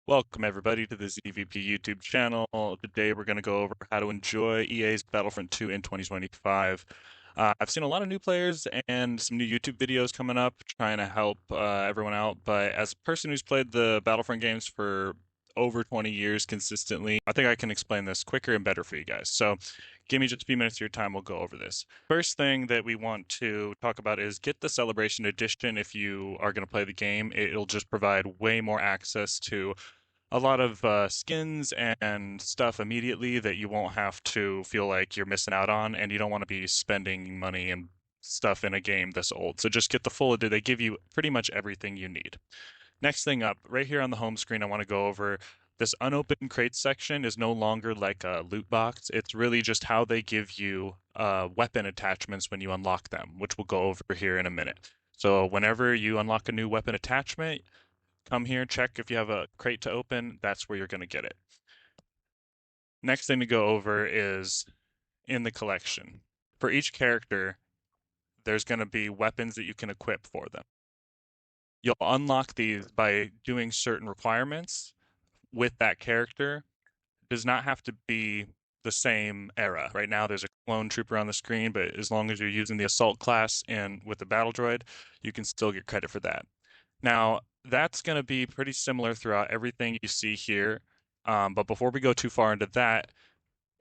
Welcome everybody to this EVP YouTube channel. Today we're going to go over how to enjoy EA's Battlefront 2 in 2025. I've seen a lot of new players and some new YouTube videos coming up trying to help everyone out, but as a person who's played the Battlefront games for over 20 years consistently, I think I can explain this quicker and better for you guys. So give me just a few minutes of your time, we'll go over this. First thing that we want to talk about is get the Celebration Edition if you are going to play the game. It'll just provide way more access to a lot of skins and stuff immediately that you won't have to feel like you're missing out on, and you don't want to be spending money and stuff in a game this old. So just get the full edition. They give you pretty much everything you need. Next thing up, right here on the home screen, I want to go over this unopened crates section is no longer like a loot box. It's really just how they give you weapon attachments when you unlock them, which we'll go over here in a minute. So whenever you unlock a new weapon attachment, come here, check if you have a crate to open. That's where you're going to get it. Next thing to go over is in the collection. For each character, there's going to be weapons that you can equip for them. You'll unlock these by doing certain requirements with that character. It does not have to be the same era. Right now, there's a clone trooper on the screen, but as long as you're using the assault class and with the battle droid, you can still get credit for that. Now, that's going to be pretty similar throughout everything you see here. But before we go too far into that,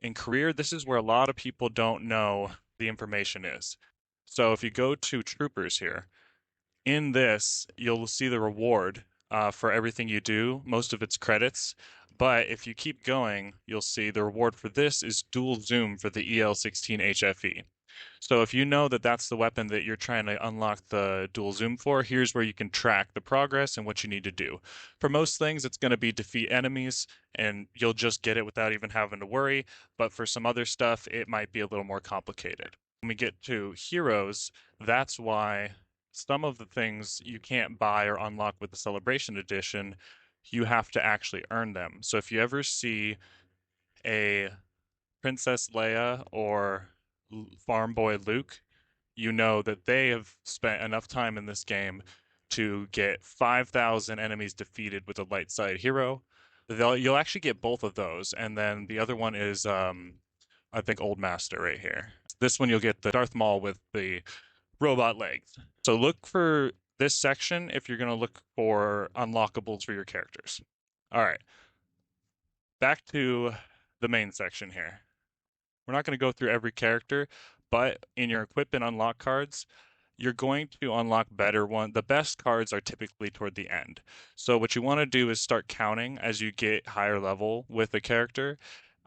in career, this is where a lot of people don't know the information is. So if you go to troopers here, in this, you'll see the reward for everything you do. Most of it's credits. But if you keep going, you'll see the reward for this is dual zoom for the EL-16 HFE. So if you know that that's the weapon that you're trying to unlock the dual zoom for, here's where you can track the progress and what you need to do. For most things, it's going to be defeat enemies, and you'll just get it without even having to worry. But for some other stuff, it might be a little more complicated. When we get to heroes, that's why some of the things you can't buy or unlock with the Celebration Edition, you have to actually earn them. So if you ever see a Princess Leia or Farm Boy Luke, you know that they have spent enough time in this game to get 5,000 enemies defeated with a light side hero. You'll actually get both of those, and then the other one is I think Old Master right here. This one you'll get the Darth Maul with the robot legs. So look for this section if you're going to look for unlockables for your characters. All right, back to the main section here. We're not going to go through every character, but in your equip and unlock cards, you're going to unlock better one. The best cards are typically toward the end. So what you want to do is start counting as you get higher level with a character.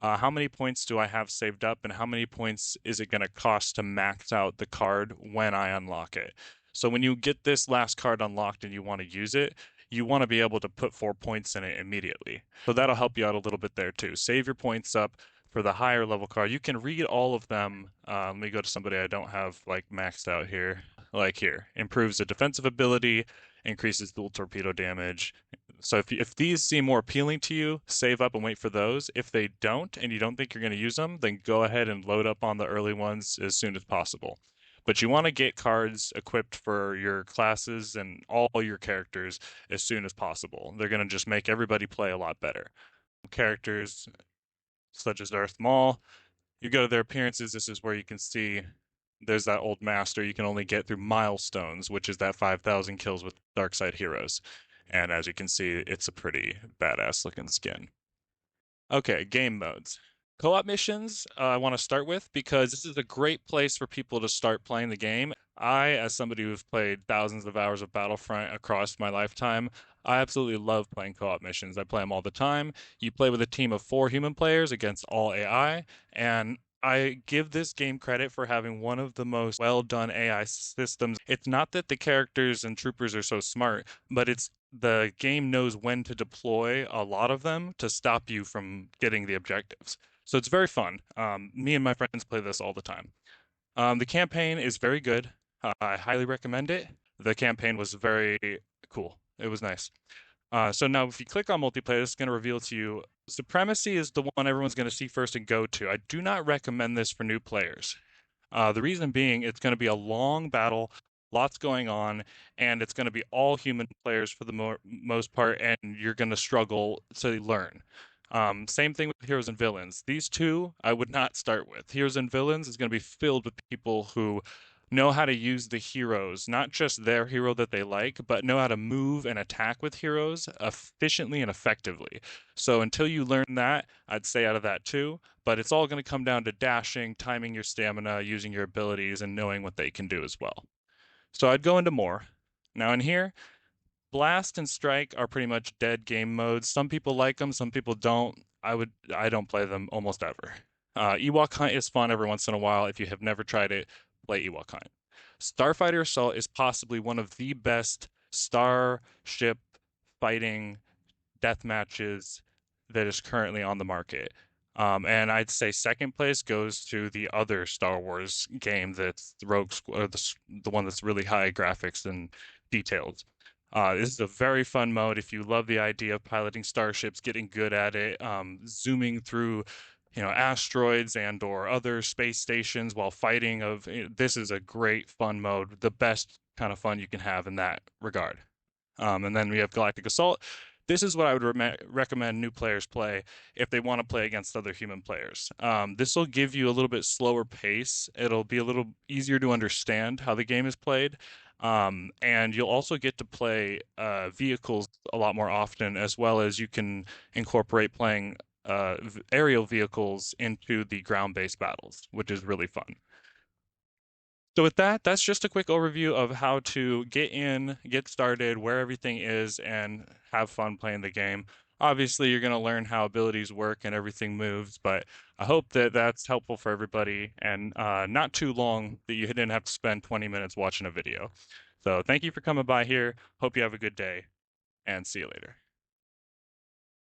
How many points do I have saved up, and how many points is it going to cost to max out the card when I unlock it? So when you get this last card unlocked and you want to use it, you want to be able to put 4 points in it immediately. So that'll help you out a little bit there too. Save your points up for the higher level card. You can read all of them. Let me go to somebody I don't have like maxed out here. Like here, improves the defensive ability, increases dual torpedo damage. So if these seem more appealing to you, save up and wait for those. If they don't, and you don't think you're going to use them, then go ahead and load up on the early ones as soon as possible. But you want to get cards equipped for your classes and all your characters as soon as possible. They're going to just make everybody play a lot better. Characters such as Darth Maul, you go to their appearances, this is where you can see there's that old master you can only get through milestones, which is that 5,000 kills with dark side heroes. And as you can see, it's a pretty badass looking skin. Okay, game modes. Co-op missions, I want to start with because this is a great place for people to start playing the game. As somebody who's played thousands of hours of Battlefront across my lifetime, I absolutely love playing co-op missions. I play them all the time. You play with a team of 4 human players against all AI, and I give this game credit for having one of the most well done AI systems. It's not that the characters and troopers are so smart, but it's the game knows when to deploy a lot of them to stop you from getting the objectives. So it's very fun. Me and my friends play this all the time. The campaign is very good. I highly recommend it. The campaign was very cool. It was nice. So now if you click on multiplayer, it's going to reveal to you Supremacy is the one everyone's going to see first and go to. I do not recommend this for new players. The reason being, it's going to be a long battle, lots going on, and it's going to be all human players for the most part, and you're going to struggle to learn. Same thing with heroes and villains. These two I would not start with. Heroes and villains is going to be filled with people who know how to use the heroes, not just their hero that they like, but know how to move and attack with heroes efficiently and effectively. So until you learn that, I'd stay out of that too. But it's all going to come down to dashing, timing your stamina, using your abilities, and knowing what they can do as well. So I'd go into more. Now in here, Blast and Strike are pretty much dead game modes. Some people like them, some people don't. I don't play them almost ever. Ewok Hunt is fun every once in a while. If you have never tried it, play Ewok Hunt. Starfighter Assault is possibly one of the best starship fighting death matches that is currently on the market. And I'd say second place goes to the other Star Wars game that's the Rogue Squad, the one that's really high graphics and detailed. This is a very fun mode if you love the idea of piloting starships, getting good at it, zooming through, asteroids and or other space stations while fighting. This is a great fun mode, the best kind of fun you can have in that regard. And then we have Galactic Assault. This is what I would recommend new players play if they want to play against other human players. This will give you a little bit slower pace. It'll be a little easier to understand how the game is played. And you'll also get to play vehicles a lot more often, as well as you can incorporate playing aerial vehicles into the ground-based battles, which is really fun. So with that, that's just a quick overview of how to get in, get started, where everything is, and have fun playing the game. Obviously, you're going to learn how abilities work and everything moves, but I hope that that's helpful for everybody and not too long that you didn't have to spend 20 minutes watching a video. So thank you for coming by here. Hope you have a good day, and see you later.